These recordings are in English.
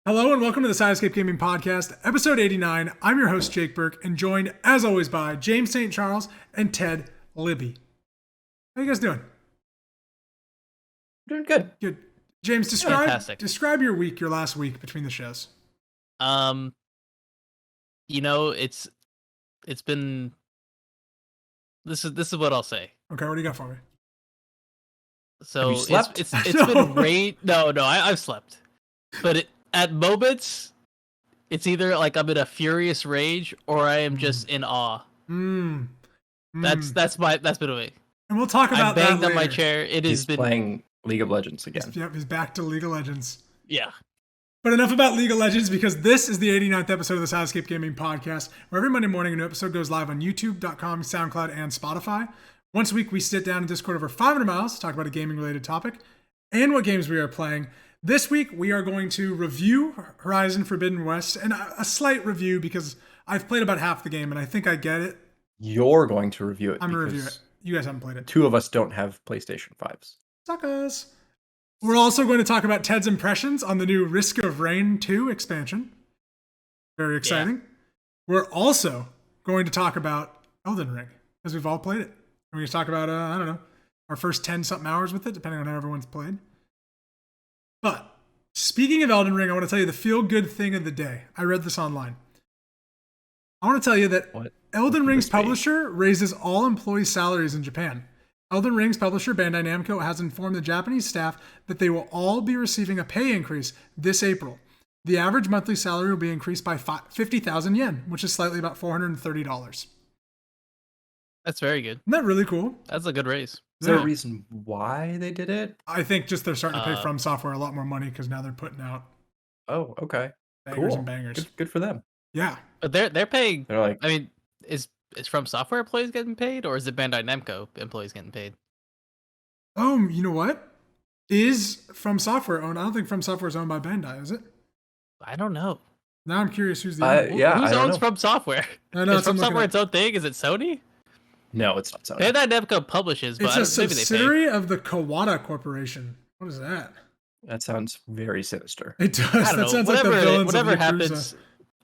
Hello and welcome to the Sidescape Gaming Podcast, episode 89. I'm your host, Jake Burke, and joined, as always, by James St. Charles and Ted Libby. How you guys doing? Doing good. Good. James, describe your week, your last week between the shows. It's been. This is what I'll say. Okay, what do you got for me? So Have you slept? it's been rain. No, I've slept, but at moments, it's either like I'm in a furious rage or I am just in awe. That's been a week. And we'll talk about that I banged later. on my chair. He's playing League of Legends again. Yep, he's back to League of Legends. Yeah. But enough about League of Legends, because this is the 89th episode of the Sidescape Gaming Podcast, where every Monday morning a new episode goes live on YouTube.com, SoundCloud, and Spotify. Once a week, we sit down in Discord over 500 miles to talk about a gaming-related topic and what games we are playing. This week, we are going to review Horizon Forbidden West, and a slight review because I've played about half the game, and I think I get it. You're going to review it. I'm going to review it. You guys haven't played it. Two of us don't have PlayStation 5s. Suckers. We're also going to talk about Ted's impressions on the new Risk of Rain 2 expansion. Very exciting. Yeah. We're also going to talk about Elden Ring, because we've all played it. We're going to talk about, our first 10-something hours with it, depending on how everyone's played. But speaking of Elden Ring, I want to tell you the feel-good thing of the day. I read this online. I want to tell you that Elden Ring's publisher raises all employees' salaries in Japan. Elden Ring's publisher, Bandai Namco, has informed the Japanese staff that they will all be receiving a pay increase this April. The average monthly salary will be increased by 50,000 yen, which is slightly about $430. That's very good. Isn't that really cool? That's a good raise. Is there a reason why they did it? I think just they're starting to pay From Software a lot more money because now they're putting out Oh, okay. bangers Cool. and bangers. Good for them. Yeah. But they're paying. They're like, I mean, is From Software employees getting paid, or is it Bandai Namco employees getting paid? Oh, you know what? Is From Software owned? I don't think From Software is owned by Bandai, is it? I don't know. Now I'm curious who's the owner. yeah, Who I don't owns know. From Software? I know, Is From Software its own thing? Is it Sony? No, it's not Sony. Bandai Namco publishes, but It's I a don't, maybe they pay. subsidiary of the Kawada Corporation. What is that? That sounds very sinister. It does. I don't That know. sounds like the villains Whatever of Yakuza. happens,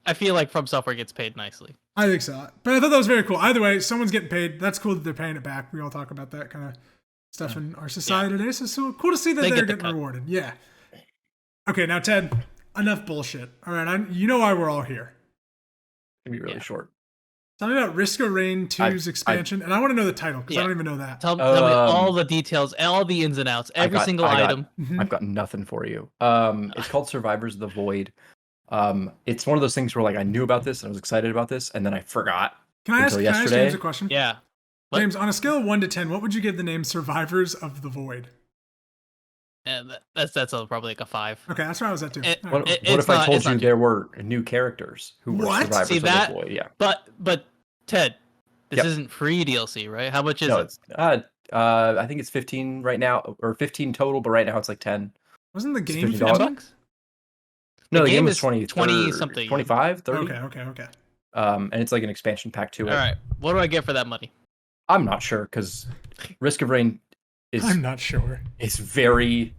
I feel like From Software gets paid nicely. I think so. But I thought that was very cool. Either way, someone's getting paid. That's cool that they're paying it back. We all talk about that kind of stuff in our society today. So it's so cool to see that They they're get the getting cut. rewarded. Yeah. Okay, now Ted, enough bullshit. All right, you know why we're all here. It's going to be really short. Tell me about Risk of Rain 2's expansion, and I want to know the title because I don't even know that. Tell me all the details, all the ins and outs, every single item. I've got nothing for you. It's called Survivors of the Void. It's one of those things where like I knew about this and I was excited about this, and then I forgot. Can I ask yesterday. James a question? Yeah. What? James, on a scale of 1 to 10, what would you give the name Survivors of the Void? That's probably like a 5. Okay, that's where I was at too. What if I told you there were new characters who were What? survivors See of that? the void? Yeah. But Ted, this Yep. isn't free DLC, right? How much is No, it? it's I think it's 15 right now, or 15 total, but right now it's like 10. Wasn't the It's game $50. 15? $10? No, the game is is 20 something. 25, 30. Okay. And it's like an expansion pack to it. All right. What do I get for that money? I'm not sure because Risk of Rain is I'm not sure. it's very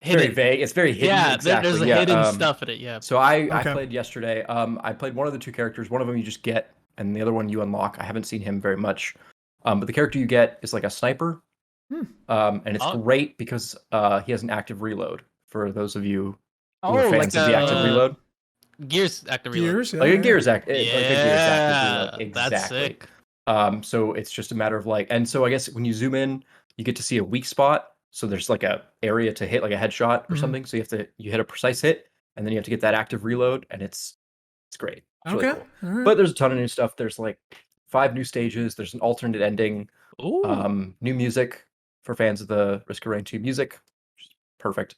Hidden. vague. It's very hidden. Yeah, exactly. there's a hidden stuff in it. Yeah. So I Okay. played yesterday. I played one of the two characters. One of them you just get, and the other one you unlock. I haven't seen him very much. But the character you get is like a sniper. And it's great because he has an active reload. For those of you who are fans of the active reload. Gears active reload. Gears? Like a Gears active Yeah, reload. Exactly. that's sick. So it's just a matter of like, and so I guess when you zoom in, you get to see a weak spot. So there's like a area to hit, like a headshot or something. So you hit a precise hit, and then you have to get that active reload, and it's great. It's really cool. All right. But there's a ton of new stuff. There's like 5 new stages. There's an alternate ending. Ooh. New music for fans of the Risk of Rain 2 music, which is perfect.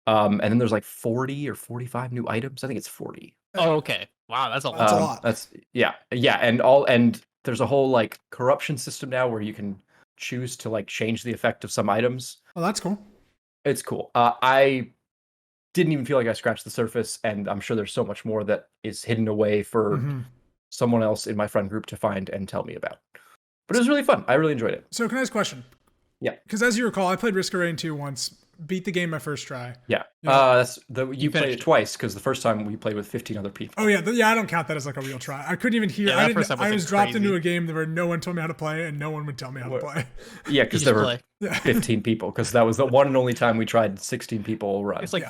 And then there's like 40 or 45 new items. I think it's 40. Oh, okay. Wow, that's a lot. That's a lot. That's yeah, and there's a whole like corruption system now where you can choose to like change the effect of some items. Oh, that's cool. It's cool. I didn't even feel like I scratched the surface, and I'm sure there's so much more that is hidden away for someone else in my friend group to find and tell me about. But it was really fun. I really enjoyed it. So can I ask a question? Yeah. Because as you recall, I played Risk of Rain 2 once. beat the game my first try. Yeah. Yeah. You played it twice because the first time we played with 15 other people. Oh yeah, I don't count that as like a real try. I couldn't even hear. Yeah, I was dropped into a game where no one told me how to play, and no one would tell me how to play. Yeah, because there were 15 people. Because that was the one and only time we tried 16 people run. It's like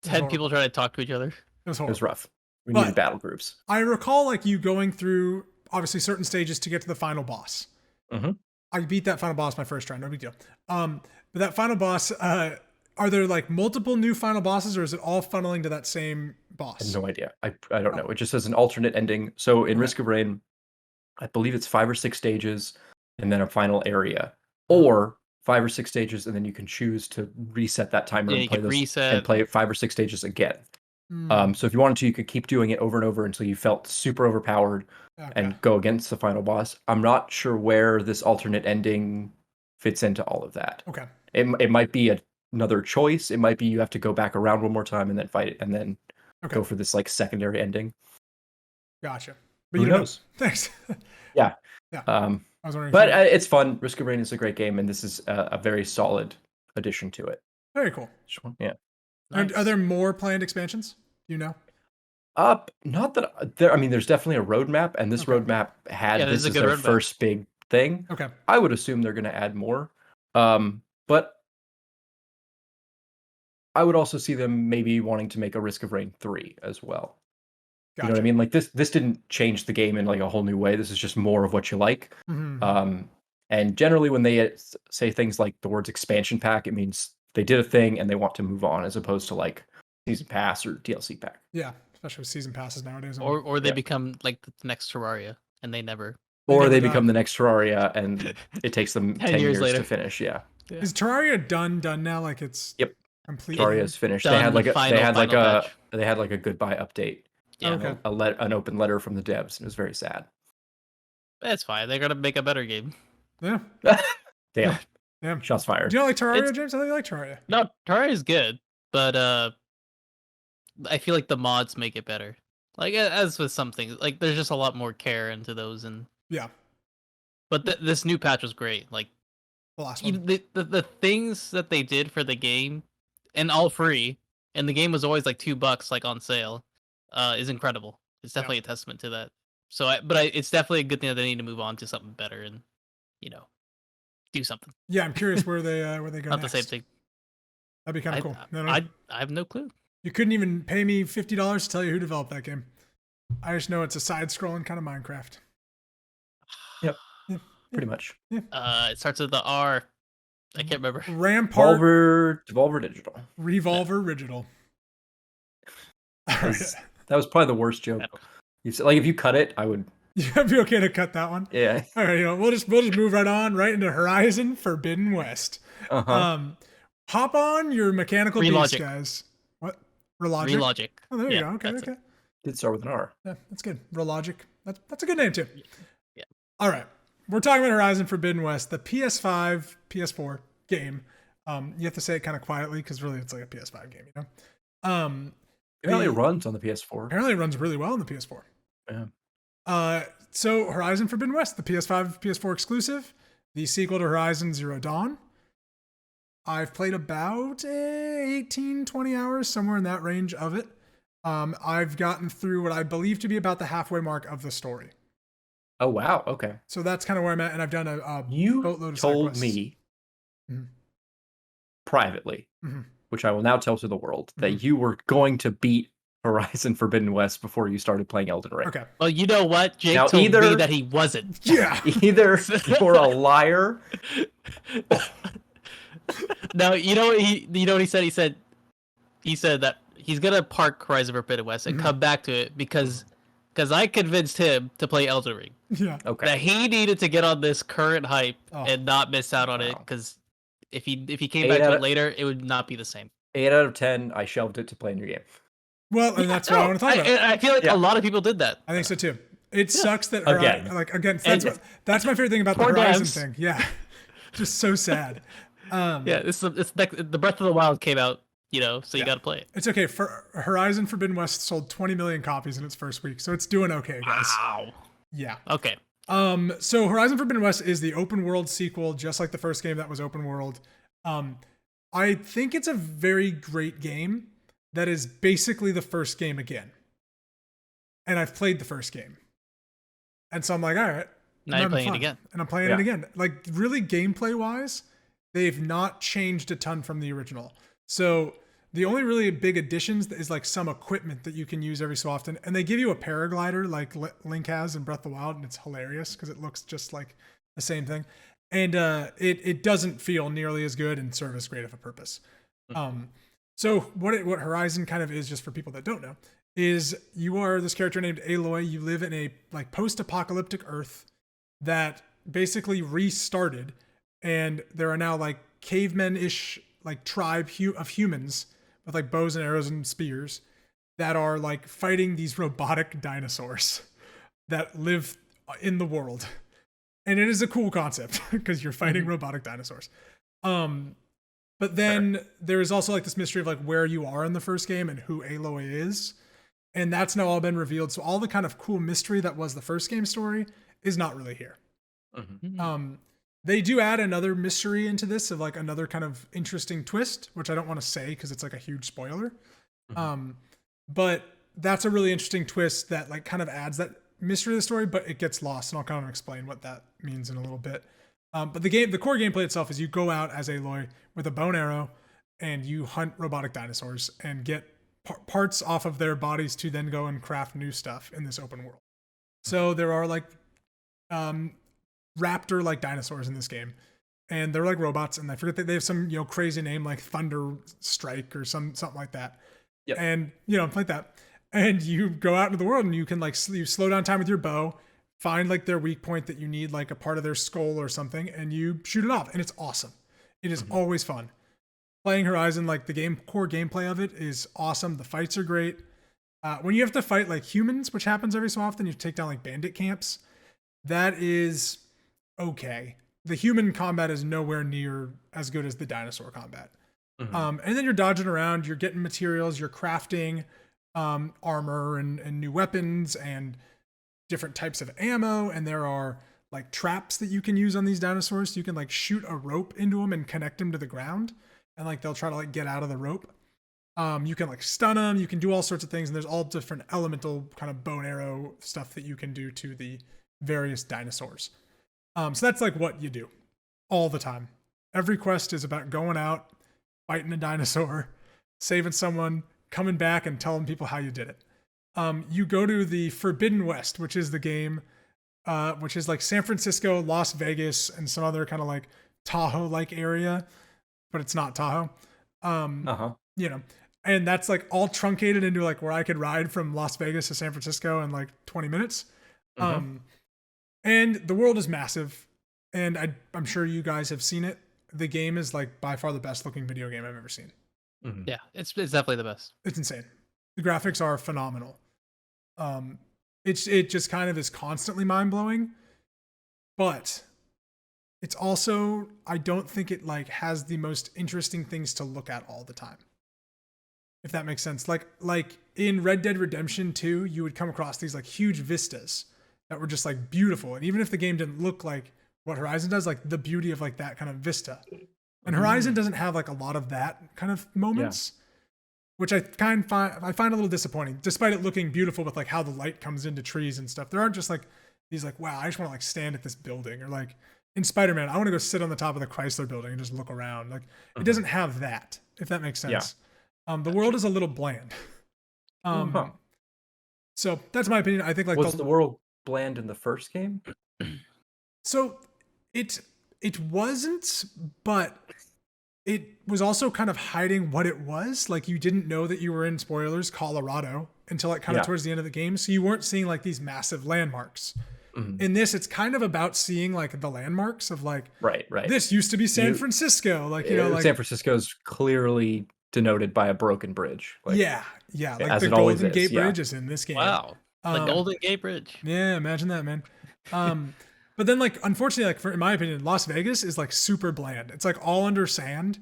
10 people trying to talk to each other. It was rough. We needed battle groups. I recall like you going through obviously certain stages to get to the final boss. Mm-hmm. I beat that final boss my first try. No big deal. But that final boss. Are there like multiple new final bosses, or is it all funneling to that same boss? I have no idea. I don't know. It just says an alternate ending. So in Risk of Rain, I believe it's 5 or 6 stages and then a final area, or 5 or 6 stages and then you can choose to reset that timer and play 5 or 6 stages again. So if you wanted to, you could keep doing it over and over until you felt super overpowered and go against the final boss. I'm not sure where this alternate ending fits into all of that. Okay. It might be another choice. It might be you have to go back around one more time and then fight it and then go for this like secondary ending. Gotcha. But who knows? Thanks. Yeah. I was wondering. But it's fun. Risk of Rain is a great game, and this is a very solid addition to it. Very cool. Yeah. Nice. Are there more planned expansions? Do you know? Not that there. I mean, there's definitely a roadmap, and this roadmap had this as their first big thing. Okay. I would assume they're going to add more. But I would also see them maybe wanting to make a Risk of Rain 3 as well. Gotcha. You know what I mean? Like this didn't change the game in like a whole new way. This is just more of what you like. Mm-hmm. And generally when they say things like the words expansion pack, it means they did a thing and they want to move on, as opposed to like season pass or DLC pack. Yeah, especially with season passes nowadays. Or they become like the next Terraria and they never. Or they become the next Terraria and it takes them 10 years later to finish. Yeah. Is Terraria done now? Like it's completely Terraria is finished. They had like a goodbye update. Yeah. An open letter from the devs. And it was very sad. That's fine. They're gonna make a better game. Yeah. Damn. Shots fired. Do you like Terraria, James? I think you like Terraria. No, Terraria is good, but I feel like the mods make it better. Like as with some things, like there's just a lot more care into those, and But this new patch was great. Like the last one. The things that they did for the game, and all free, and the game was always like $2 like on sale, is incredible. It's definitely a testament to that. So, it's definitely a good thing that they need to move on to something better and, do something. Yeah, I'm curious where they go. Not next. the same thing. That'd be kind of cool. I have no clue. You couldn't even pay me $50 to tell you who developed that game. I just know it's a side-scrolling kind of Minecraft. Yep. Pretty much. Yeah. It starts with the R. I can't remember. Rampart. Devolver Digital. Revolver Digital. That was probably the worst joke. Like if you cut it, I would. You'd be okay to cut that one. Yeah. All right. We'll just move right into Horizon Forbidden West. Hop on your mechanical beast, guys. What? Relogic. Relogic. Oh, there you go. Okay. Did start with an R. Yeah, that's good. Relogic. That's a good name too. Yeah. All right. We're talking about Horizon Forbidden West, the PS5, PS4 game. You have to say it kind of quietly because really it's like a PS5 game, Apparently it runs on the PS4. Apparently it runs really well on the PS4. Yeah. So Horizon Forbidden West, the PS5, PS4 exclusive, the sequel to Horizon Zero Dawn. I've played about 18, 20 hours, somewhere in that range of it. I've gotten through what I believe to be about the halfway mark of the story. Oh, wow. Okay. So that's kind of where I'm at, and I've done a boatload of side told quests. Me privately, which I will now tell to the world, that you were going to beat Horizon Forbidden West before you started playing Elden Ring. Okay. Well, you know what? Jake told me that he wasn't. Yeah. Either you're a liar. No, you know what he said? He said that he's gonna park Horizon Forbidden West and come back to it because I convinced him to play Elden Ring. Yeah. Okay. That he needed to get on this current hype and not miss out on it, because if he came back to it later, it would not be the same. 8 out of 10, I shelved it to play a new game. Well, and that's what I want to talk about. I feel like a lot of people did that. I think so too. It sucks that again. That's my favorite thing about the Horizon thing. Yeah. Just so sad. It's like the Breath of the Wild came out, so you got to play it. It's okay. For Horizon Forbidden West sold 20 million copies in its first week, so it's doing okay, guys. Wow. Yeah. Okay. So Horizon Forbidden West is the open world sequel, just like the first game that was open world. I think it's a very great game that is basically the first game again. And I've played the first game. And so I'm like, all right. Now you're playing it again. And I'm playing it again. Like, really gameplay wise, they've not changed a ton from the original. So the only really big additions is like some equipment that you can use every so often. And they give you a paraglider like Link has in Breath of the Wild. And it's hilarious because it looks just like the same thing. And it doesn't feel nearly as good and serve as great of a purpose. So what Horizon kind of is, just for people that don't know, is you are this character named Aloy. You live in a like post-apocalyptic Earth that basically restarted, and there are now like cavemen-ish like tribe of humans with like bows and arrows and spears that are like fighting these robotic dinosaurs that live in the world. And it is a cool concept because you're fighting robotic dinosaurs. But then there is also like this mystery of like where you are in the first game and who Aloy is. And that's now all been revealed. So all the kind of cool mystery that was the first game story is not really here. They do add another mystery into this of like another kind of interesting twist, which I don't want to say because it's like a huge spoiler. But that's a really interesting twist that like kind of adds that mystery to the story, but it gets lost. And I'll kind of explain what that means in a little bit. But the core gameplay itself is you go out as Aloy with a bow and arrow and you hunt robotic dinosaurs and get parts off of their bodies to then go and craft new stuff in this open world. So there are like raptor like dinosaurs in this game, and they're like robots, and I forget that they have some crazy name like Thunder Strike or something like that. And like that, and you go out into the world and you can like you slow down time with your bow, find like their weak point that you need like a part of their skull or something, and you shoot it off, and it's awesome. It is always fun. Playing Horizon, like the core gameplay of it is awesome. The fights are great. When you have to fight like humans, which happens every so often, you take down like bandit camps. That is okay. The human combat is nowhere near as good as the dinosaur combat. And then you're dodging around, you're getting materials, you're crafting armor and new weapons and different types of ammo. And there are like traps that you can use on these dinosaurs. So you can like shoot a rope into them and connect them to the ground. And like they'll try to like get out of the rope. You can like stun them. You can do all sorts of things. And there's all different elemental kind of bow and arrow stuff that you can do to the various dinosaurs. So that's like what you do all the time. Every quest is about going out, fighting a dinosaur, saving someone, coming back and telling people how you did it. You go to the Forbidden West, which is the game, which is like San Francisco, Las Vegas, and some other kind of like Tahoe-like area, but it's not Tahoe. And that's like all truncated into like where I could ride from Las Vegas to San Francisco in like 20 minutes. And the world is massive, and I'm sure you guys have seen it. The game is like by far the best looking video game I've ever seen. Yeah, it's definitely the best. It's insane. The graphics are phenomenal. It just kind of is constantly mind blowing, but it's also, I don't think it like has the most interesting things to look at all the time. If that makes sense. Like in Red Dead Redemption 2, you would come across these like huge vistas that were just like beautiful. And even if the game didn't look like what Horizon does, like the beauty of like that kind of vista. And Horizon doesn't have like a lot of that kind of moments, which I find a little disappointing, despite it looking beautiful with like how the light comes into trees and stuff. There aren't just like these like, wow, I just want to like stand at this building, or like in Spider-Man, I want to go sit on the top of the Chrysler building and just look around. Like it doesn't have that, if that makes sense. The world is a little bland. So that's my opinion. I think like was the world bland in the first game? So it wasn't, but it was also kind of hiding what it was. Like you didn't know that you were in, spoilers, Colorado until like kind of towards the end of the game. So you weren't seeing like these massive landmarks. In this, it's kind of about seeing like the landmarks of like, right. This used to be San Francisco. Like, like San Francisco's clearly denoted by a broken bridge. Like, like the Golden Gate Bridge is in this game. Wow. The Golden Gate Bridge. Yeah, imagine that, man. But then, like, unfortunately, like in my opinion, Las Vegas is like super bland. It's like all under sand,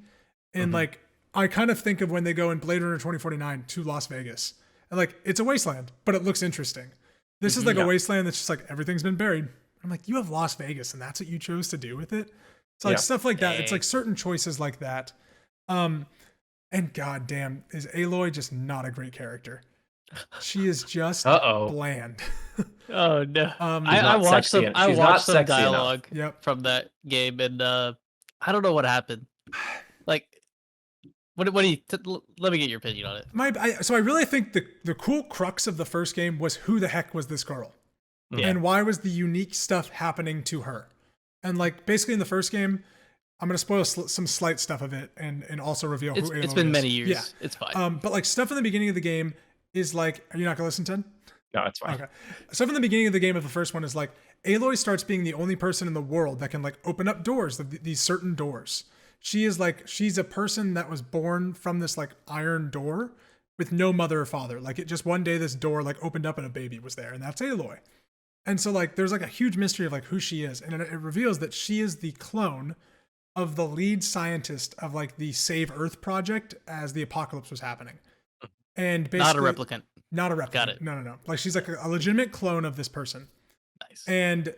and like I kind of think of when they go in Blade Runner 2049 to Las Vegas, and like it's a wasteland, but it looks interesting. This is like a wasteland that's just like everything's been buried. I'm like, you have Las Vegas, and that's what you chose to do with it. So like stuff like that. It's like certain choices like that And goddamn, is Aloy just not a great character? She is just bland. Oh no! She's I not watched sexy some. en- I she's not watched some sexy enough. dialogue Yep. from that game, and I don't know what happened. Like, what do you? Let me get your opinion on it. So I really think the cool crux of the first game was who the heck was this girl, and why was the unique stuff happening to her, and like basically in the first game, I'm gonna spoil some slight stuff of it and also reveal who Aloy is. It's been many years. Yeah, it's fine. But like stuff in the beginning of the game is like, are you not gonna listen, Ted? No, it's fine. Okay. Stuff in the beginning of the game of the first one is like Aloy starts being the only person in the world that can like open up doors, these certain doors. She's a person that was born from this like iron door with no mother or father. Like it just one day this door like opened up and a baby was there, and that's Aloy. And so like there's like a huge mystery of like who she is, and it reveals that she is the clone of the lead scientist of like the Save Earth project as the apocalypse was happening. And basically Not a replicant. Not a replicant. Got it. No. Like she's like a legitimate clone of this person. Nice. And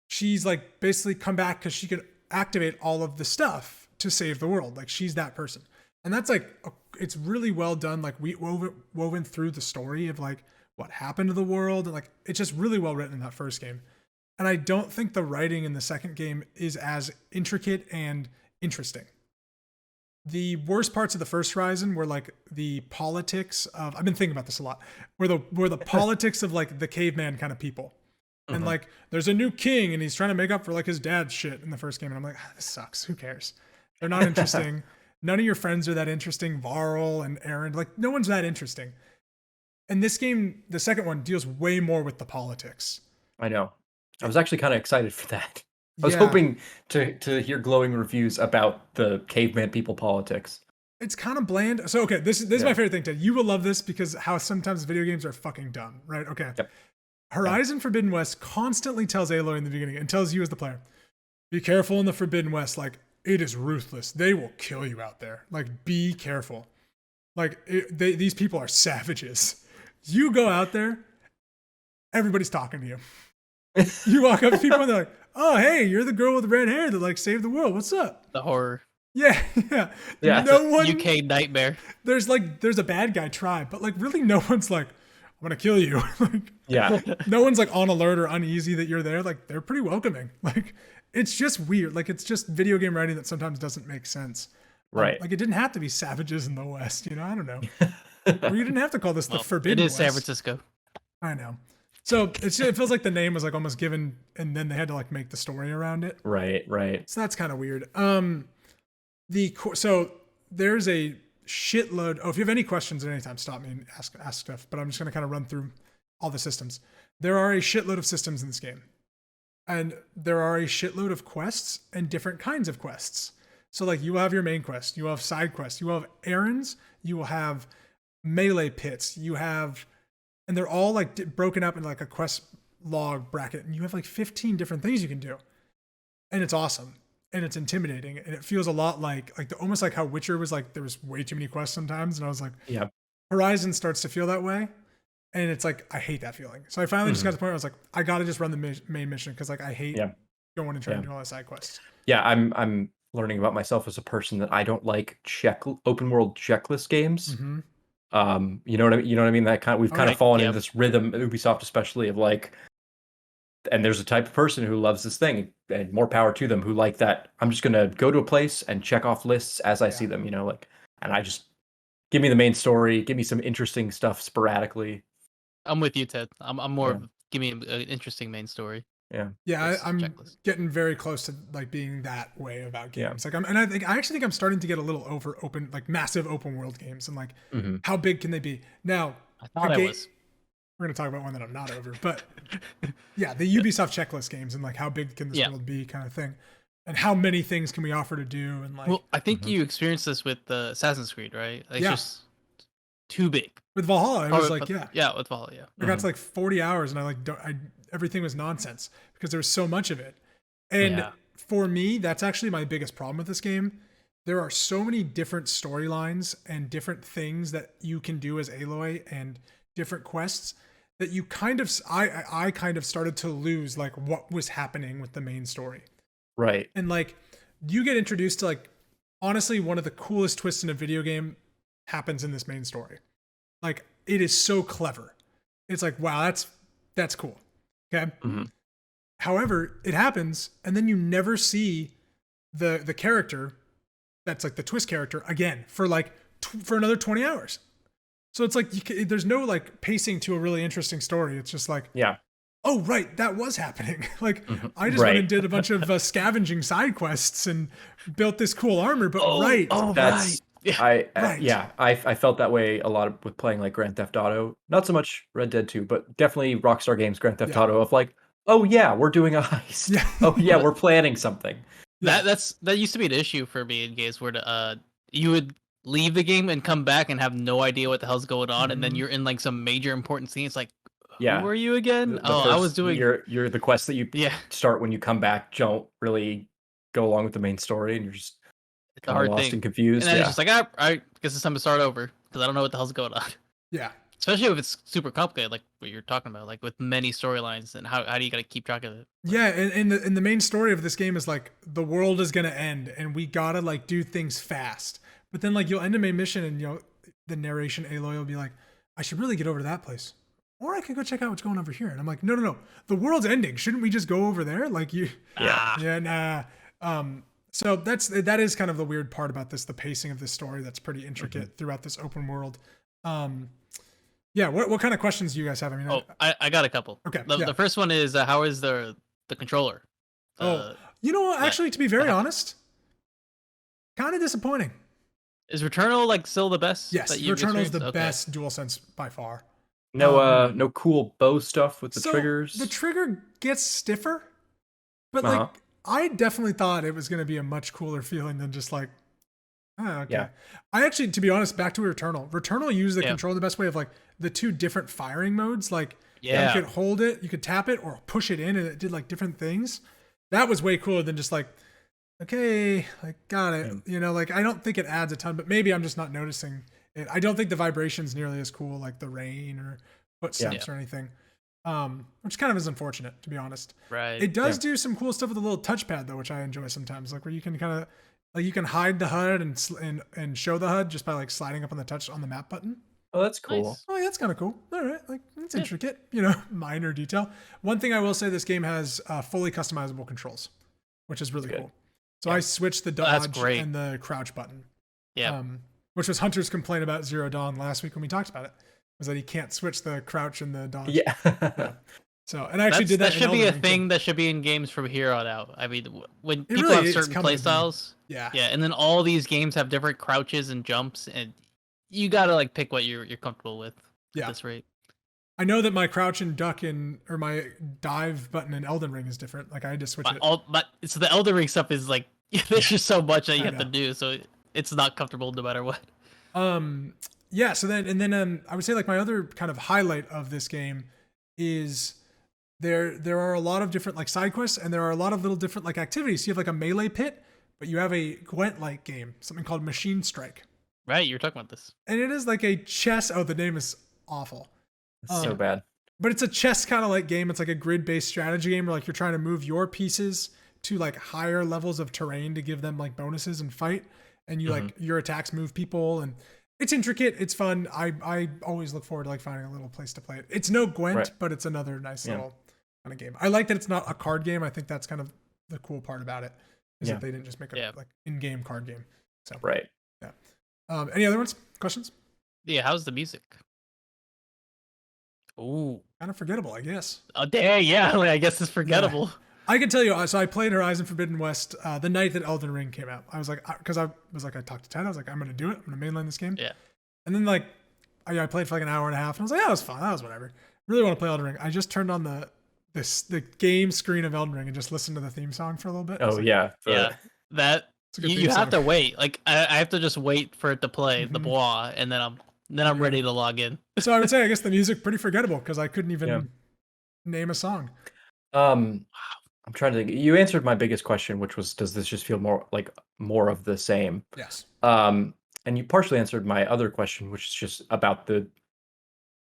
she's like basically come back because she could activate all of the stuff to save the world. Like she's that person. And that's like, it's really well done. Like we woven through the story of like what happened to the world. And like, it's just really well written in that first game. And I don't think the writing in the second game is as intricate and interesting. The worst parts of the first Horizon were like the politics of, I've been thinking about this a lot, where the politics of like the caveman kind of people. And like there's a new king and he's trying to make up for like his dad's shit in the first game. And I'm like, this sucks. Who cares? They're not interesting. None of your friends are that interesting. Varl and Aaron, like no one's that interesting. And this game, the second one, deals way more with the politics. I know. I was actually kind of excited for that. I was hoping to hear glowing reviews about the caveman people politics. It's kind of bland. So, okay, this is my favorite thing, Ted. You will love this because how sometimes video games are fucking dumb, right? Okay. Yep. Horizon Forbidden West constantly tells Aloy in the beginning and tells you as the player, be careful in the Forbidden West. Like, it is ruthless. They will kill you out there. Like, be careful. Like, these people are savages. You go out there, everybody's talking to you. You walk up to people and they're like, oh, hey, you're the girl with the red hair that like saved the world. What's up? The horror. Yeah. No one. UK nightmare. There's a bad guy tribe, but like really no one's like, I'm gonna kill you. Like, no one's like on alert or uneasy that you're there. Like they're pretty welcoming. Like it's just weird. Like it's just video game writing that sometimes doesn't make sense. Right. Like it didn't have to be savages in the West. You know, I don't know. Or you didn't have to call this the Forbidden West. It is San Francisco. I know. So it feels like the name was like almost given, and then they had to like make the story around it. Right. So that's kind of weird. So there's a shitload. Oh, if you have any questions at any time, stop me and ask stuff. But I'm just gonna kind of run through all the systems. There are a shitload of systems in this game, and there are a shitload of quests and different kinds of quests. So like you will have your main quest, you will have side quests, you will have errands, you will have melee pits, and they're all like broken up in like a quest log bracket, and you have like 15 different things you can do, and it's awesome. And it's intimidating, and it feels a lot like almost like how Witcher was like there was way too many quests sometimes, and I was like, yeah. Horizon starts to feel that way, and it's like I hate that feeling. So I finally just got to the point where I was like, I got to just run the main mission because like I hate going and trying to do all the side quests. Yeah, I'm learning about myself as a person that I don't like open world checklist games. Mm-hmm. You know what I mean? That we've kind of fallen into this rhythm, Ubisoft especially, of like. And there's a type of person who loves this thing, and more power to them, who like that. I'm just going to go to a place and check off lists as I see them, you know, like, and I just give me the main story, give me some interesting stuff sporadically. I'm with you, Ted. I'm more give me an interesting main story. Yeah. I'm getting very close to like being that way about games. Like I actually think I'm starting to get a little over open, like massive open world games, and like how big can they be? Now, I thought I was. We're going to talk about one that I'm not over, but yeah, the Ubisoft checklist games and like how big can this world be kind of thing, and how many things can we offer to do, and like. Well, I think you experienced this with Assassin's Creed, right? Like, it's just too big. With Valhalla, it was like with Valhalla, I got to like 40 hours, and everything was nonsense because there was so much of it, and for me, that's actually my biggest problem with this game. There are so many different storylines and different things that you can do as Aloy and different quests that you kind of I kind of started to lose like what was happening with the main story. Right. And like you get introduced to like honestly, one of the coolest twists in a video game happens in this main story. Like, it is so clever. It's like, wow, that's cool. Okay. Mm-hmm. However, it happens, and then you never see the character that's like the twist character again for like for another 20 hours. So it's like there's no like pacing to a really interesting story. It's just like, yeah. Oh, right, that was happening. Like, Mm-hmm. I just went and did a bunch of scavenging side quests and built this cool armor. But that's right. I felt that way a lot with playing like Grand Theft Auto. Not so much Red Dead 2, but definitely Rockstar Games Grand Theft Auto of like, oh yeah, we're doing a heist. Yeah. Oh yeah, we're planning something. That used to be an issue for me in games where you would leave the game and come back and have no idea what the hell's going on, and then you're in like some major important scene. It's like, who are you again? I was doing. You're the quest that you start when you come back. Don't really go along with the main story, and you're just kind of lost and confused. And then it's just like, I guess it's time to start over because I don't know what the hell's going on. Yeah. Especially if it's super complicated, like what you're talking about, like with many storylines, and how do you gotta keep track of it? Yeah, and the main story of this game is like the world is gonna end, and we gotta like do things fast. But then like you'll end a main mission, and the narration Aloy will be like, I should really get over to that place, or I can go check out what's going on over here. And I'm like, no, the world's ending. Shouldn't we just go over there? Like So that is kind of the weird part about this, the pacing of this story that's pretty intricate throughout this open world. Yeah, what kind of questions do you guys have? I mean, I got a couple. Okay. The first one is how is the controller? Actually, to be very honest, kind of disappointing. Is Returnal like still the best? Yes, Returnal's the best DualSense by far. No cool bow stuff with the triggers. The trigger gets stiffer, but like I definitely thought it was going to be a much cooler feeling than just like, okay. Yeah. I actually, to be honest, back to Returnal used the controller the best way of like the two different firing modes. Like you could hold it, you could tap it or push it in, and it did like different things. That was way cooler than just like, okay, like got it. Like I don't think it adds a ton, but maybe I'm just not noticing it. I don't think the vibration's nearly as cool, like the rain or footsteps or anything. Which kind of is unfortunate, to be honest. Right. It does do some cool stuff with a little touchpad though, which I enjoy sometimes, like where you can kind of like you can hide the HUD and show the HUD just by like sliding up on the map button. Oh, that's cool. Nice. Oh, yeah, that's kind of cool. All right, like it's intricate, minor detail. One thing I will say, this game has fully customizable controls, which is really cool. So I switched the dodge and the crouch button. Yeah. Which was Hunter's complaint about Zero Dawn last week when we talked about it, was that he can't switch the crouch and the dodge. Yeah. So, and I actually did that. That should be a thing that should be in games from here on out. I mean, when people have certain playstyles, and then all these games have different crouches and jumps, and you gotta like pick what you're comfortable with at this rate. I know that my crouch and duck or my dive button in Elden Ring is different. Like I had to switch it. But so the Elden Ring stuff is like there's just so much that you have to do, so it's not comfortable no matter what. Yeah. So then I would say like my other kind of highlight of this game is there are a lot of different like side quests, and there are a lot of little different like activities. So you have like a melee pit, but you have a Gwent-like game, something called Machine Strike. Right, you were talking about this. And it is like a chess. Oh, the name is awful. It's so bad. But it's a chess kind of like game. It's like a grid-based strategy game where like you're trying to move your pieces to like higher levels of terrain to give them like bonuses and fight. And you like your attacks move people, and it's intricate. It's fun. I always look forward to like finding a little place to play it. It's no Gwent, but it's another nice little kind of game. I like that it's not a card game. I think that's kind of the cool part about it, is that they didn't just make a like in-game card game. So any other ones? Questions? Yeah, how's the music? Ooh, kind of forgettable, I guess. Oh, yeah. I guess it's forgettable. Yeah. I can tell you. So I played Horizon Forbidden West the night that Elden Ring came out. I was like, because I talked to Ted. I was like, I'm gonna do it. I'm gonna mainline this game. Yeah. And then like, I played for like an hour and a half, and I was like, that was fun. That was whatever. Really want to play Elden Ring. I just turned on the game screen of Elden Ring and just listened to the theme song for a little bit. Oh yeah. That you have to wait. Like I have to just wait for it to play the bois, and then I'm ready to log in. So I would say, I guess the music pretty forgettable because I couldn't even name a song. I'm trying to think. You answered my biggest question, which was, does this just feel more of the same? Yes. And you partially answered my other question, which is just about the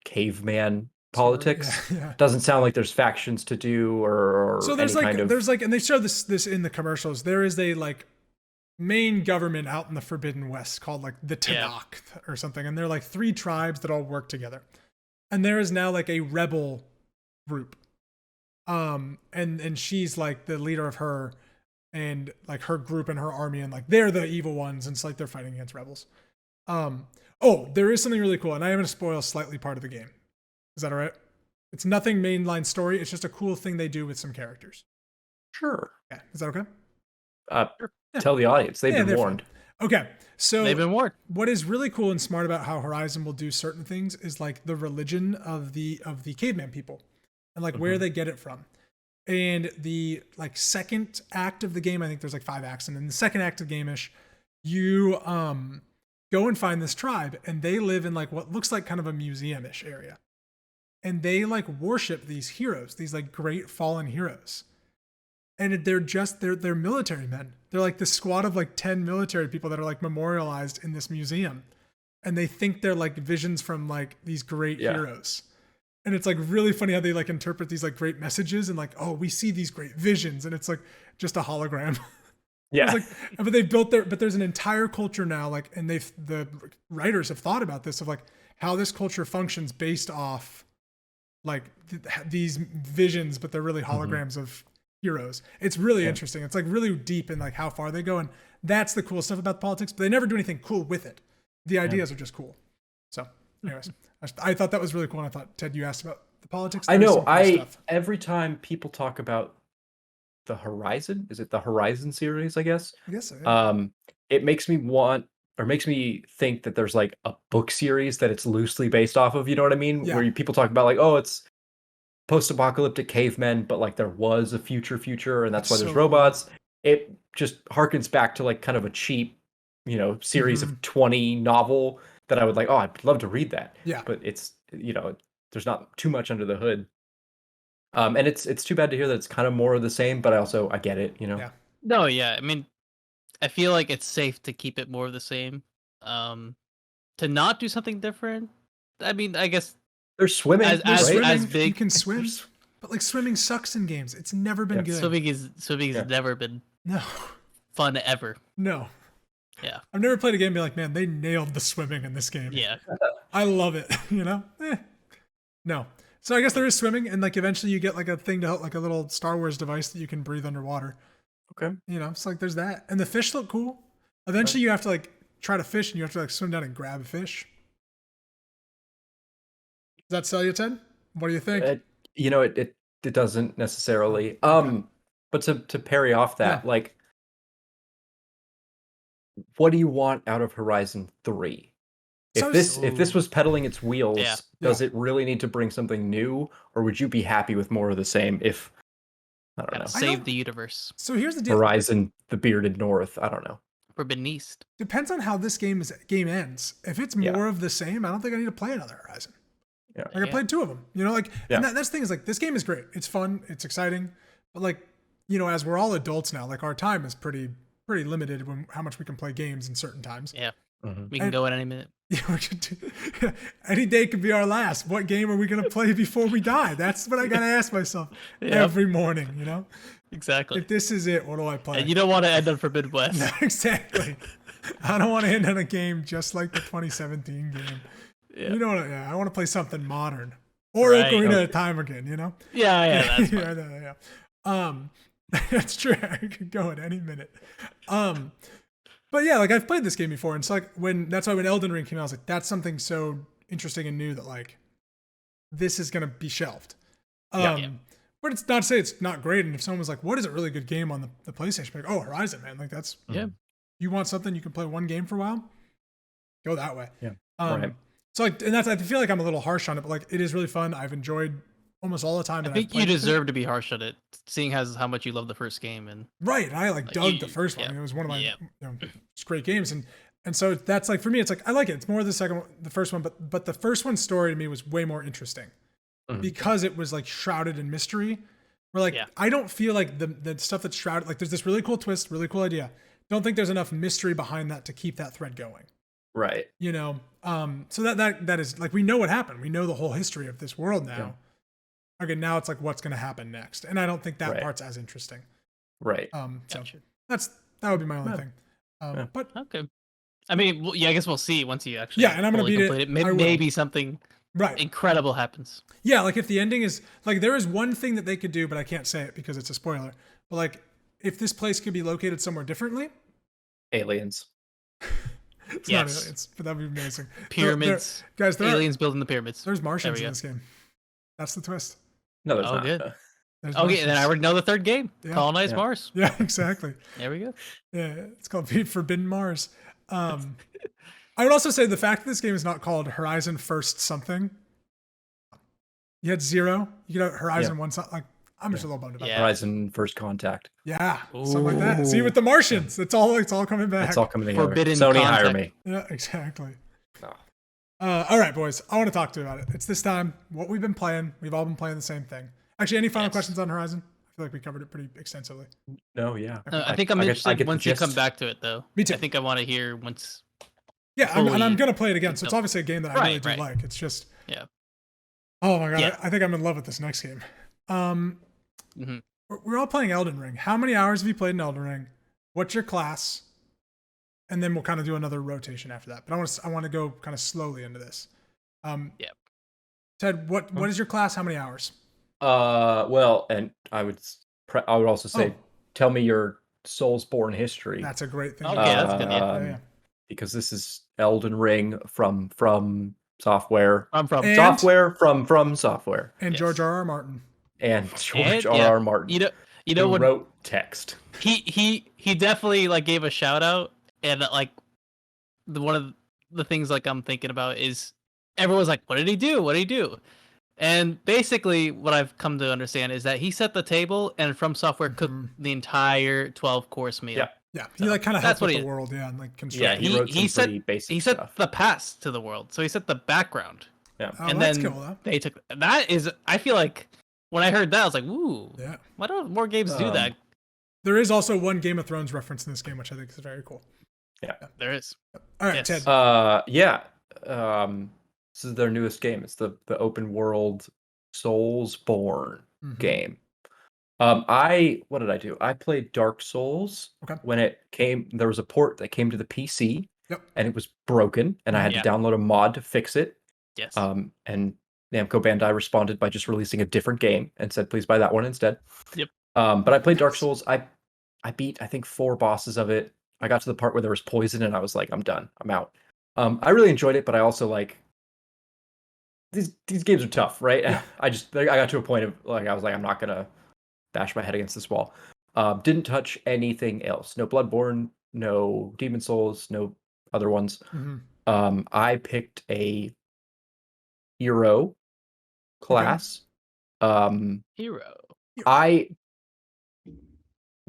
caveman politics. Doesn't sound like there's factions to do or so there's any like kind of... there's like, and they show this in the commercials. There is a like main government out in the Forbidden West called like the Tanakh or something, and they're like 3 tribes that all work together, and there is now like a rebel group, and she's like the leader of her and like her group and her army, and like they're the evil ones, and it's like they're fighting against rebels. Oh, there is something really cool, and I am going to spoil slightly part of the game. Is that all right? It's nothing mainline story. It's just a cool thing they do with some characters. Sure. Yeah, is that okay? Tell the audience. They've been warned. Okay, so They've been warned. What is really cool and smart about how Horizon will do certain things is like the religion of the caveman people, and like where they get it from. And the like second act of the game, I think there's like 5 acts, and in the second act of the game-ish, you go and find this tribe, and they live in like what looks like kind of a museum-ish area. And they like worship these heroes, these like great fallen heroes. And they're military men. They're like this squad of like 10 military people that are like memorialized in this museum. And they think they're like visions from like these great heroes. And it's like really funny how they like interpret these like great messages and like, oh, we see these great visions. And it's like just a hologram. Yeah. Like, but there's an entire culture now, like, and the writers have thought about this of like how this culture functions based off like these visions, but they're really holograms of heroes. It's really interesting. It's like really deep in like how far they go, and that's the cool stuff about politics. But they never do anything cool with it. The ideas are just cool. So, anyways, I thought that was really cool. And I thought, Ted, you asked about the politics. I know. Every time people talk about the Horizon, is it the Horizon series? I guess. I guess so. Yeah. It makes me think that there's like a book series that it's loosely based off of. You know what I mean? Yeah. Where people talk about like, oh, it's post-apocalyptic cavemen, but like there was a future, and that's why there's robots. Cool. It just harkens back to like kind of a cheap, series of 20 novel that I would like. Oh, I'd love to read that. Yeah. But it's there's not too much under the hood. And it's too bad to hear that it's kind of more of the same. But I get it. Yeah. No, yeah. I mean, I feel like it's safe to keep it more of the same. To not do something different. I mean, I guess. There's swimming. As big. You can swim, but like swimming sucks in games. It's never been good. Swimming has never been fun ever. No. Yeah. I've never played a game and be like, man, they nailed the swimming in this game. Yeah. I love it. No. So I guess there is swimming, and like eventually you get like a thing to help, like a little Star Wars device that you can breathe underwater. Okay. It's like there's that, and the fish look cool. Eventually you have to like try to fish, and you have to like swim down and grab a fish. Does that sell you, Ted? What do you think? It doesn't necessarily. But to parry off that, like, what do you want out of Horizon 3? If this was pedaling its wheels, does it really need to bring something new, or would you be happy with more of the same? If I don't know, save the universe. So here's the deal: Horizon, the Bearded North. I don't know. Forbidden East. Depends on how this game ends. If it's more of the same, I don't think I need to play another Horizon. Yeah. Like I played 2 of them, and that's the thing is like this game is great. It's fun. It's exciting. But like, as we're all adults now, like our time is pretty limited when how much we can play games in certain times. Yeah. We can go at any minute. Yeah, any day could be our last. What game are we going to play before we die? That's what I got to ask myself every morning, Exactly. If this is it, what do I play? And you don't want to end on Forbidden West. No, exactly. I don't want to end on a game just like the 2017 game. Yeah. I want to play something modern or Ocarina of Time again. Yeah. That's fine. That's true. I could go at any minute. But yeah, like I've played this game before, and it's like that's why when Elden Ring came out, I was like, that's something so interesting and new that like this is gonna be shelved. But it's not to say it's not great. And if someone was like, what is a really good game on the PlayStation? Like, oh, Horizon, man. Like that's you want something you can play one game for a while? Go that way. Yeah. Right. So like, and I feel like I'm a little harsh on it, but like it is really fun. I've enjoyed almost all the time. I think you deserve to be harsh on it, seeing as how much you love the first game. And I like dug the first one. It was one of my great games, and so that's like for me, it's like I like it. It's more the first one, but the first one's story to me was way more interesting because it was like shrouded in mystery. Where like I don't feel like the stuff that's shrouded, like there's this really cool twist, really cool idea. Don't think there's enough mystery behind that to keep that thread going. Right. So that is like we know what happened. We know the whole history of this world now. Yeah. Okay, now it's like what's going to happen next, and I don't think that part's as interesting. Right. So that would be my only thing. But okay. I mean, I guess we'll see once you actually and I'm gonna beat complete it. Maybe something incredible happens. Yeah, like if the ending is like there is one thing that they could do, but I can't say it because it's a spoiler. But like if this place could be located somewhere differently, aliens. It's not aliens, but that'd be amazing. Pyramids, guys. Aliens building the pyramids. There's Martians in this game. That's the twist. No, there's not. Good. Okay, then I already know the third game. Colonize Mars. Yeah, exactly. There we go. Yeah, it's called Forbidden Mars. I would also say the fact that this game is not called Horizon First something. You had 0. You got Horizon 1 something. Like, I'm just a little bummed about that. Horizon First Contact. Yeah, something like that. See, with the Martians, it's all coming back. It's all coming together. Forbidden Sony, contact. hire me. Yeah, exactly. No. All right, boys. I want to talk to you about it. It's this time. What we've been playing. We've all been playing the same thing. Actually, any final questions on Horizon? I feel like we covered it pretty extensively. No, yeah. I think I'm interested once you come back to it, though. Me too. I think I want to hear once. Yeah, and I'm going to play it again. So it's obviously a game that I really do like. It's just... Yeah. Oh, my God. I think I'm in love with this next game. We're all playing Elden Ring. How many hours have you played in Elden Ring? What's your class? And then we'll kind of do another rotation after that. But I want to go kind of slowly into this. Ted, what is your class? How many hours? Well, and I would also say, tell me your Soulsborne history. That's a great thing. Okay, that's good. Yeah. Because this is Elden Ring from Software. Software from Software. And George R.R. Martin. And George R.R. Martin. You know what? Wrote text. He definitely like gave a shout out, and like one of the things like I'm thinking about is everyone's like, what did he do? What did he do? And basically, what I've come to understand is that he set the table, and From Software cooked the entire 12-course meal. Yeah, he like kind of helped with the world, and like construct. Yeah, he wrote some pretty basic He set the past to the world, so he set the background. Yeah, and then cool, they took that is. I feel like when I heard that, I was like, ooh, why don't more games do that? There is also one Game of Thrones reference in this game, which I think is very cool. Yeah, there is. All right, Ted. This is their newest game. It's the open world Soulsborne game. What did I do? I played Dark Souls when it came. There was a port that came to the PC, and it was broken, and I had to download a mod to fix it. Yes. And Namco Bandai responded by just releasing a different game and said, "Please buy that one instead." Yep. But I played Dark Souls. I beat I think 4 bosses of it. I got to the part where there was poison, and I was like, "I'm done. I'm out." I really enjoyed it, but I also like. These games are tough, right? Yeah. I got to a point of like I was like, I'm not gonna bash my head against this wall. Didn't touch anything else. No Bloodborne, no Demon Souls, no other ones. I picked a hero class. Hero. I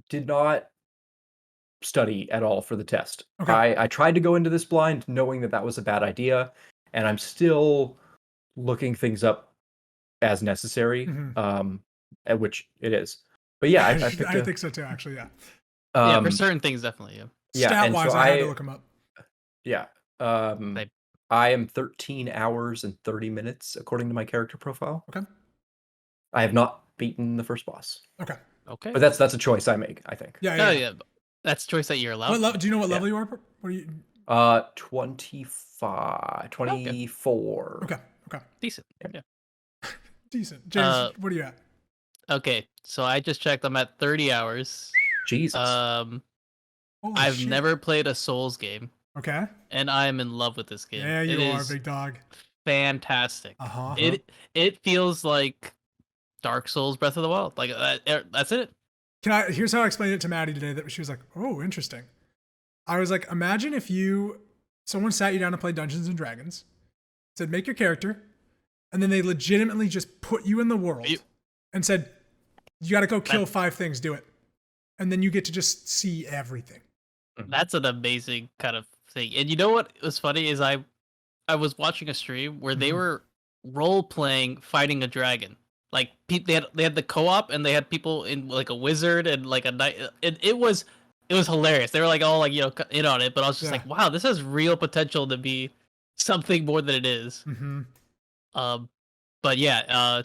did not study at all for the test. I tried to go into this blind knowing that was a bad idea, and I'm still looking things up as necessary, at which it is. But yeah, I think so too. Actually, for certain things, definitely. Stat wise, I had to look them up. Yeah, I am 13 hours and 30 minutes according to my character profile. Okay. I have not beaten the first boss. Okay. But that's a choice I make, I think. Yeah. That's a choice that you're allowed. Do you know what level you are? What are you? 24. Okay. Decent. Yeah. Decent. James, what are you at? Okay, so I just checked. I'm at 30 hours. Jesus. I've never played a Souls game. Okay. And I am in love with this game. Yeah, you are, big dog. Fantastic. It feels like Dark Souls Breath of the Wild. Like that's it. Here's how I explained it to Maddie today. That she was like, "Oh, interesting." I was like, "Imagine if someone sat you down to play Dungeons and Dragons, said make your character, and then they legitimately just put you in the world and said, you got to go kill 5 things, do it, and then you get to just see everything." That's an amazing kind of thing. And you know what was funny is I was watching a stream where they were role playing fighting a dragon. Like they had the co-op, and they had people in like a wizard and like a knight. It was hilarious. They were like all like in on it, but I was just like, wow, this has real potential to be something more than it is. But yeah,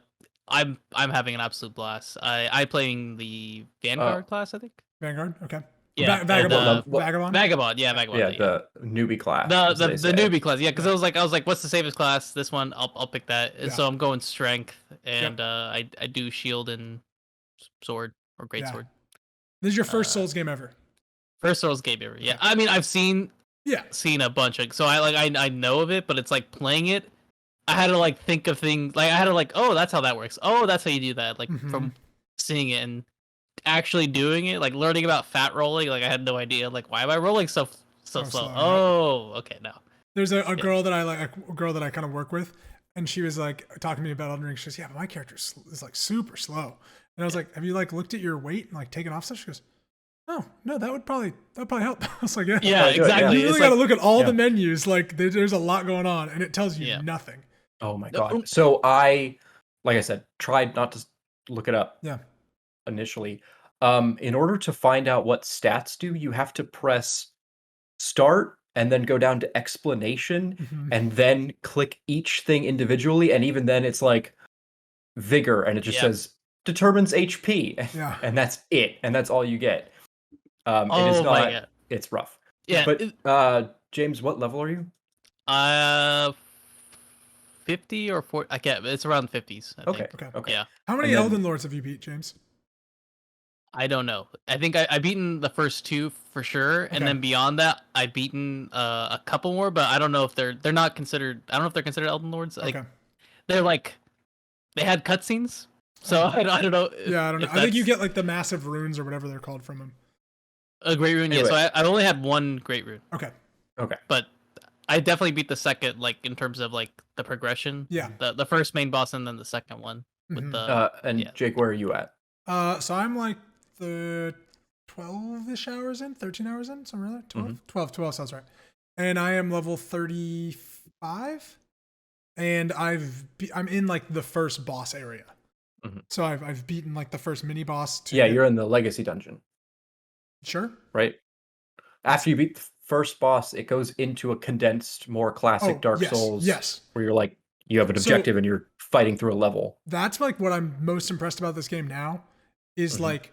I'm having an absolute blast. I playing the Vanguard class, I think. Vanguard, okay. Yeah, Vagabond. Vagabond. Yeah, the newbie class. The newbie class. Yeah, because I was like, what's the safest class? This one, I'll pick that. And so I'm going strength, and I do shield and sword or great sword. This is your first Souls game ever. First Souls game ever. Yeah, I mean I've seen a bunch of, so I know of it, but it's like playing it. I had to like think of things, like I had to like, oh, that's how that works. Oh, that's how you do that. Like from seeing it and actually doing it, like learning about fat rolling, like I had no idea. Like, why am I rolling so slow? Oh, okay, no. There's a girl that I like, a girl that I kind of work with, and she was like talking to me about Elden Ring. She goes, "Yeah, but my character is like super slow." And I was like, "Have you like looked at your weight and like taken off stuff?" She goes, "Oh, no, that would probably help." I was like, "Yeah, exactly." You really got to look at all the menus. Like, there's a lot going on, and it tells you nothing. Oh my god! So like I said, tried not to look it up. Yeah. Initially, in order to find out what stats do, you have to press start and then go down to explanation and then click each thing individually. And even then, it's like vigor, and it just says determines HP, and that's it, and that's all you get. It is not. It's rough. Yeah. But James, what level are you? 50 or 40. I can't. It's around 50s. I think. Okay. Yeah. How many Elden Lords have you beat, James? I don't know. I think I beaten the first 2 for sure, and then beyond that, I beaten a couple more. But I don't know if they're not considered. I don't know if they're considered Elden Lords. Like, they're like, they had cutscenes, so I don't know. I don't know. I think you get like the massive runes or whatever they're called from them. A great rune, anyway. So I only had one great rune. Okay. But I definitely beat the second, like in terms of like the progression. Yeah. The first main boss and then the second one with the. Jake, where are you at? So I'm like the 12-ish hours in, 13 hours in, somewhere like 12. 12 sounds right. And I am level 35, and I'm in like the first boss area. So I've beaten like the first mini boss. You're in the legacy dungeon. Sure. Right. After you beat the first boss, it goes into a condensed, more classic Dark Souls. Yes. Where you're like, you have an objective and you're fighting through a level. That's like what I'm most impressed about this game now is like,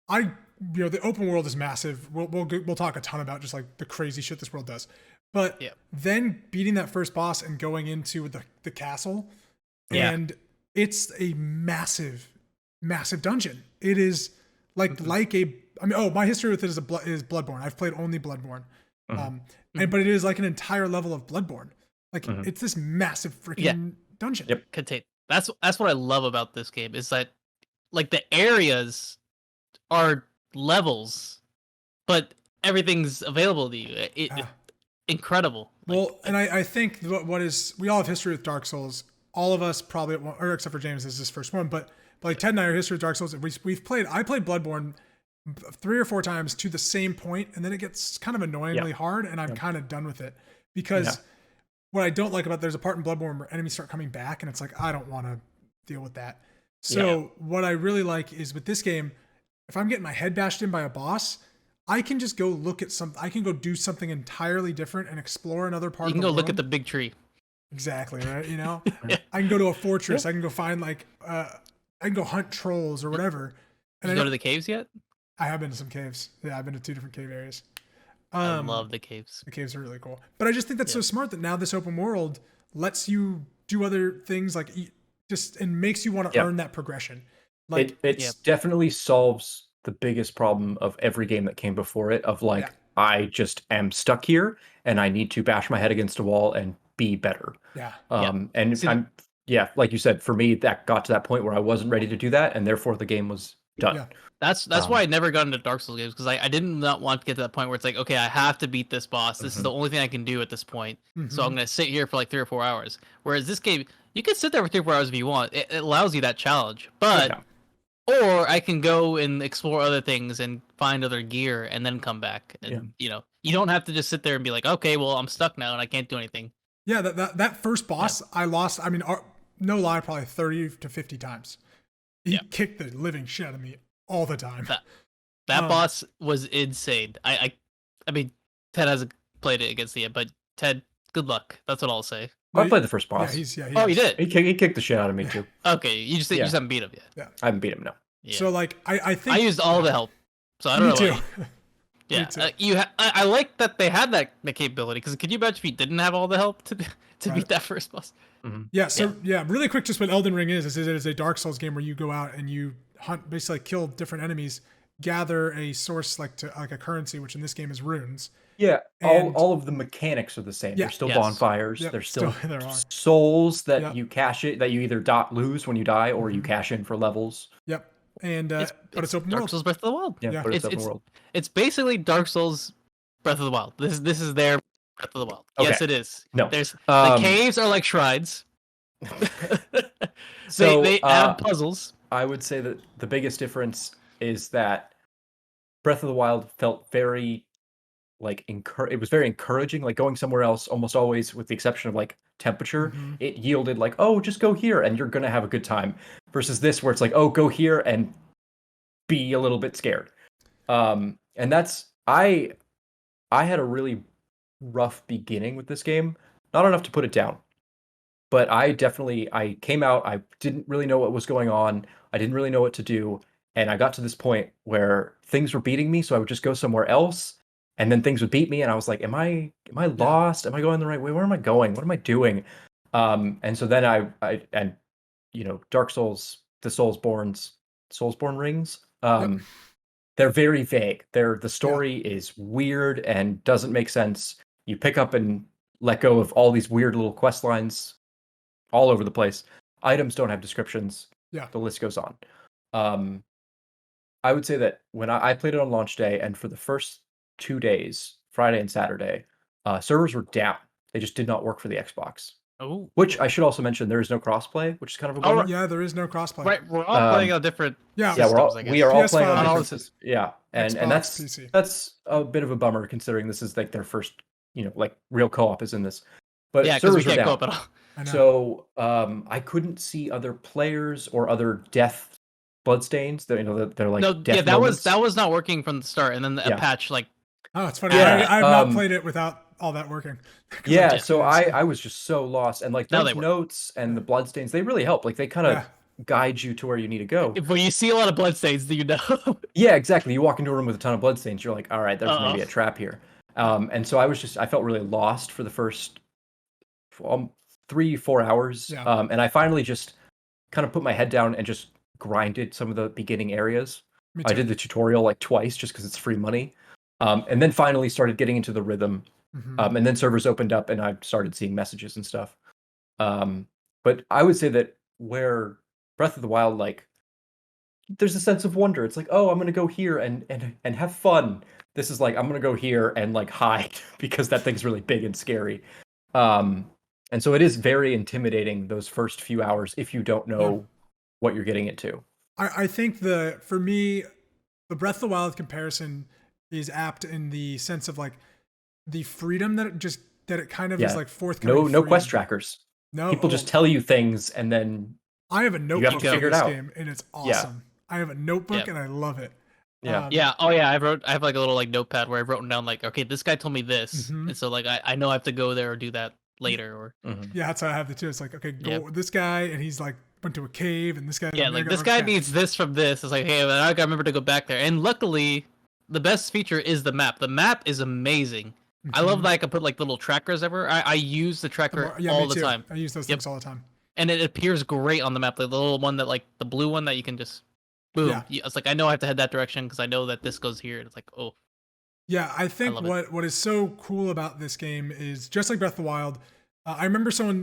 the open world is massive. We'll talk a ton about just like the crazy shit this world does. But then beating that first boss and going into the castle, and it's a massive, massive dungeon. It is like my history with it is Bloodborne. I've played only Bloodborne, but it is like an entire level of Bloodborne. Like it's this massive freaking dungeon. Yep. That's what I love about this game is that like the areas are levels, but everything's available to you. Incredible. Well, and I think we all have history with Dark Souls. All of us probably, or except for James, is his first one. But like Ted and I are history with Dark Souls. I played Bloodborne 3 or 4 times to the same point, and then it gets kind of annoyingly hard, and I'm kind of done with it because what I don't like about there's a part in Bloodborne where enemies start coming back, and it's like I don't want to deal with that. So what I really like is with this game, if I'm getting my head bashed in by a boss, I can just go look at I can go do something entirely different and explore another part of the world. You can go look at the big tree. Exactly, right? You know? I can go to a fortress. I can go find I can go hunt trolls or whatever. And Did you go to the caves yet? I have been to some caves. Yeah, I've been to 2 different cave areas. I love the caves. The caves are really cool. But I just think that's so smart that now this open world lets you do other things like and makes you want to earn that progression. Like it definitely solves the biggest problem of every game that came before it of like I just am stuck here and I need to bash my head against a wall and be better. And like you said, for me that got to that point where I wasn't ready to do that and therefore the game was done. That's why I never got into Dark Souls games because I did not want to get to that point where it's like, okay, I have to beat this boss. This is the only thing I can do at this point. So I'm going to sit here for like 3 or 4 hours. Whereas this game, you can sit there for 3 or 4 hours if you want. It allows you that challenge. But or I can go and explore other things and find other gear and then come back. And you don't have to just sit there and be like, okay, well, I'm stuck now and I can't do anything. Yeah, that first boss I lost. I mean, no lie, probably 30 to 50 times. He kicked the living shit out of me all the time. That boss was insane. I mean, Ted hasn't played it against it, but Ted, good luck. That's what I'll say. I played the first boss. You did? He kicked the shit out of me too. Okay, you just haven't beat him yet. Yeah, I haven't beat him, no. So like I think I used all the help, so I don't know. Me too. Yeah, I like that they had that capability, because could you imagine if you didn't have all the help to beat that first boss? Mm-hmm. Yeah, so really quick, just what Elden Ring is it is a Dark Souls game where you go out and you hunt, basically kill different enemies, gather a source like a currency, which in this game is runes. Yeah, all of the mechanics are the same. Yeah. There's still bonfires. Yep, There's still there are souls that you cash it, that you either lose when you die, or you cash in for levels. Yep. And but it's open Dark world. Souls Breath of the Wild. Yeah, but it's open world. It's basically Dark Souls Breath of the Wild. This is their Breath of the Wild. Okay. Yes, it is. No, there's the caves are like shrines. So they have puzzles. I would say that the biggest difference is that Breath of the Wild felt very it was very encouraging. Like going somewhere else, almost always, with the exception of like temperature, it yielded like, oh, just go here and you're gonna have a good time. Versus this, where it's like, oh, go here and be a little bit scared. And that's I had a really rough beginning with this game. Not enough to put it down, but I came out. I didn't really know what was going on. I didn't really know what to do, and I got to this point where things were beating me. So I would just go somewhere else. And then things would beat me, and I was like, "Am I lost? Am I going the right way? Where am I going? What am I doing?" And so then I Dark Souls, the Soulsborne rings. They're very vague. The story is weird and doesn't make sense. You pick up and let go of all these weird little quest lines all over the place. Items don't have descriptions. Yeah, the list goes on. I would say that when I played it on launch day, and for the first 2 days, Friday and Saturday, servers were down. They just did not work for the Xbox. Oh, which I should also mention, there is no crossplay, which is kind of a bummer. Yeah, there is no crossplay. Right, we're all playing on different. Systems, we are all playing on PS5, different systems. Yeah, and Xbox, PC. that's a bit of a bummer considering this is like their first, like real co-op is in this. But yeah, because we servers can't are co-op at down. all. So I couldn't see other players or other death bloodstains. They're like death moments. that was not working from the start, and then a patch like. Oh, it's funny. I have not played it without all that working. Yeah, so I was just so lost, and like those notes and the bloodstains, they really help. Like they kind of guide you to where you need to go. When you see a lot of bloodstains, you know. Yeah, exactly. You walk into a room with a ton of bloodstains, you're like, all right, there's maybe a trap here. And so I felt really lost for the first 3-4 hours. Yeah. And I finally just kind of put my head down and just grinded some of the beginning areas. I did the tutorial like twice just because it's free money. And then finally started getting into the rhythm. And then servers opened up and I started seeing messages and stuff. But I would say that where Breath of the Wild, like, there's a sense of wonder. It's like, oh, I'm gonna go here and have fun. This is like, I'm gonna go here and like hide because that thing's really big and scary. And so it is very intimidating those first few hours if you don't know what you're getting into. I think for me, the Breath of the Wild comparison is apt in the sense of like the freedom that it kind of is like forthcoming. No quest trackers. No, people just tell you things and then I have a notebook for this game and it's awesome. Yeah. I have a notebook and I love it. Yeah. I have like a little like notepad where I've written down like, okay, this guy told me this, and so like I know I have to go there or do that later or. Yeah, that's how I have it too. It's like, okay, go with this guy and he's like went to a cave and this guy. Yeah, like this guy needs this from this. It's like, hey, I gotta remember to go back there. And luckily, the best feature is the map. The map is amazing. I love that I can put like little trackers everywhere. I use the tracker all the time. I use those things all the time. And it appears great on the map. Like the little one that like the blue one that you can just boom. Yeah. It's like I know I have to head that direction because I know that this goes here. It's like, oh. Yeah, I think what is so cool about this game is just like Breath of the Wild. I remember someone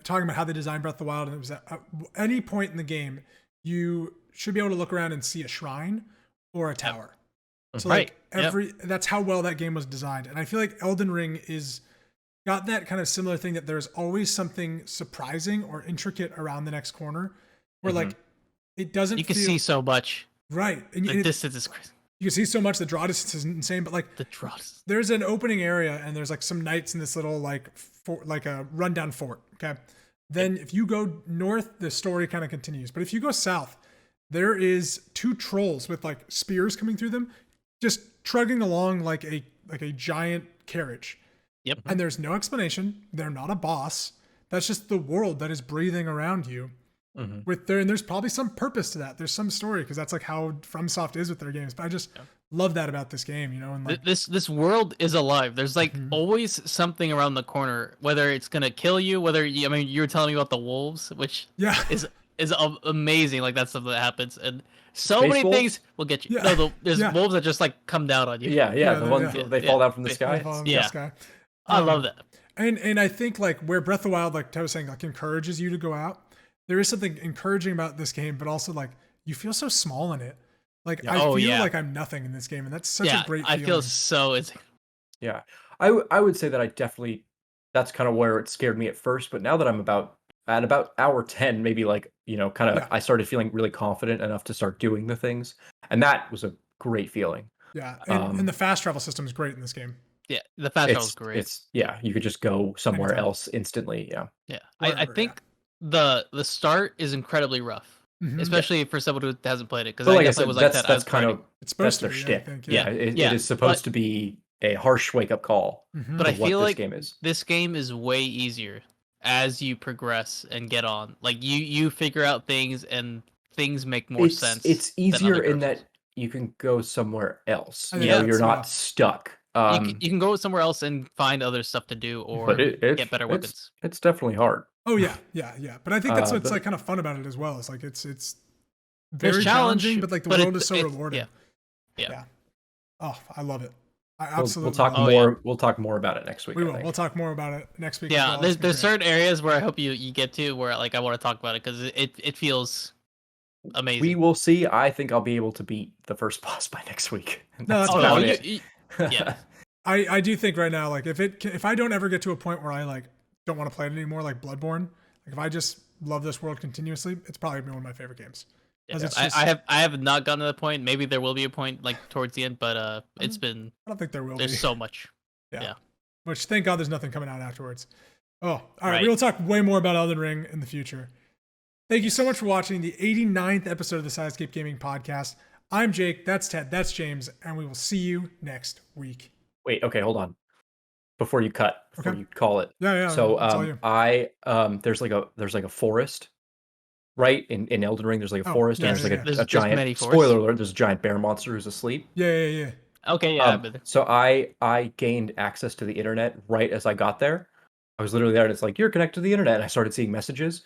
talking about how they designed Breath of the Wild, and it was at any point in the game you should be able to look around and see a shrine or a tower. So like that's how well that game was designed. And I feel like Elden Ring got that kind of similar thing that there's always something surprising or intricate around the next corner where like it doesn't you can see so much. Right. And the distance is crazy. You can see so much, the draw distance is insane, but like the draw distance. There's an opening area and there's like some knights in this little like a rundown fort. Okay. Then if you go north, the story kind of continues. But if you go south, there is 2 trolls with like spears coming through them, just trudging along like a giant carriage. Yep. And there's no explanation. They're not a boss. That's just the world that is breathing around you. And there's probably some purpose to that. There's some story because that's like how FromSoft is with their games. But I just love that about this game, you know. And like This world is alive. There's like Mhm. always something around the corner, whether it's gonna kill you, whether you, I mean, you were telling me about the wolves, which yeah, is amazing. Like that's something that happens, and so Space many wolves? things will get you. Yeah. No, there's Yeah. wolves that just like come down on you. Yeah, Yeah, the ones yeah. they fall down from the They sky. Fall in Yeah. the sky. I love that. And I think like where Breath of the Wild, like I was saying, like encourages you to go out. There is something encouraging about this game, but also like you feel so small in it. Like I Oh, feel yeah. like I'm nothing in this game, and that's such a great I feeling. feel so. It's Yeah, I would say that I definitely that's kind of where it scared me at first, but now that I'm at about hour 10, maybe like kind of Yeah. I started feeling really confident enough to start doing the things, and that was a great feeling. Yeah, and the fast travel system is great in this game. yeah. The fast travel is great. It's you could just go somewhere Anytime. else instantly. Yeah, Yeah, Wherever, I think the start is incredibly rough, Mhm. especially for someone who hasn't played it. Because but I like I definitely said, was like that's that. I was kind grinding. of It's supposed their to be, I shtick. think. Yeah, it is supposed to be a harsh wake up call. Mhm. But I of what feel this like game is. this game is way easier as you progress and get on. Like you figure out things and things make more sense. It's than easier other in games. that you can go somewhere else. I You think know, that's- you're not yeah. stuck. You can go somewhere else and find other stuff to do or But get better weapons. It's definitely hard. Oh yeah, yeah. But I think that's what's but- like kind of fun about it as well. It's like it's very There's challenging, challenge, but like the but world it's- is so it's- rewarding. yeah. Oh, I love it. I We'll absolutely talk love it. more. We'll talk more about it next week. We I will. think. We'll talk more about it next week. as Yeah, well. there's It's gonna be great. certain areas where I hope you get to where like I want to talk about it because it feels amazing. We will see. I think I'll be able to beat the first boss by next week. No, that's oh, about no, it. yeah. I do think right now, like if I don't ever get to a point where I like don't want to play it anymore, like Bloodborne, like if I just love this world continuously, it's probably gonna be one of my favorite games. 'Cause Yeah. it's just- I have not gotten to the point. Maybe there will be a point like towards the end, but it's been I don't think there will there's be. so much. Which thank God there's nothing coming out afterwards. Oh, all right. Right. We will talk way more about Elden Ring in the future. Thank you so much for watching the 89th episode of the Sidescape Gaming Podcast. I'm Jake. That's Ted. That's James, and we will see you next week. Wait. Okay. Hold on. Before you Okay. you call it. Yeah. So it's all you. there's like a forest, right? In Elden Ring, there's like a Oh, forest, yeah, and there's like yeah. a There's giant. many forests. Spoiler alert: there's a giant bear monster who's asleep. Yeah. Okay, yeah, I've been there. So I gained access to the internet right as I got there. I was literally there, and it's like you're connected to the internet. And I started seeing messages.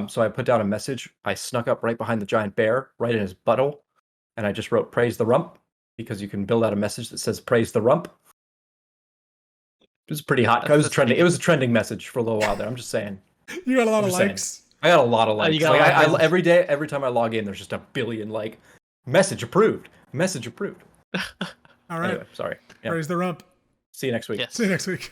So I put down a message. I snuck up right behind the giant bear, right in his butthole, and I just wrote "Praise the rump" because you can build out a message that says "Praise the rump." It was pretty hot. It was That's trending. pretty It was a trending message for a little while there. I'm just saying. You got a lot of I'm just saying. likes. I got a lot of likes. you got a Like, lot of likes. every day, every time I log in, there's just a billion like message approved. Message approved. All right. Anyway, sorry. Yeah. Praise the rump. See you next week. Yes. See you next week.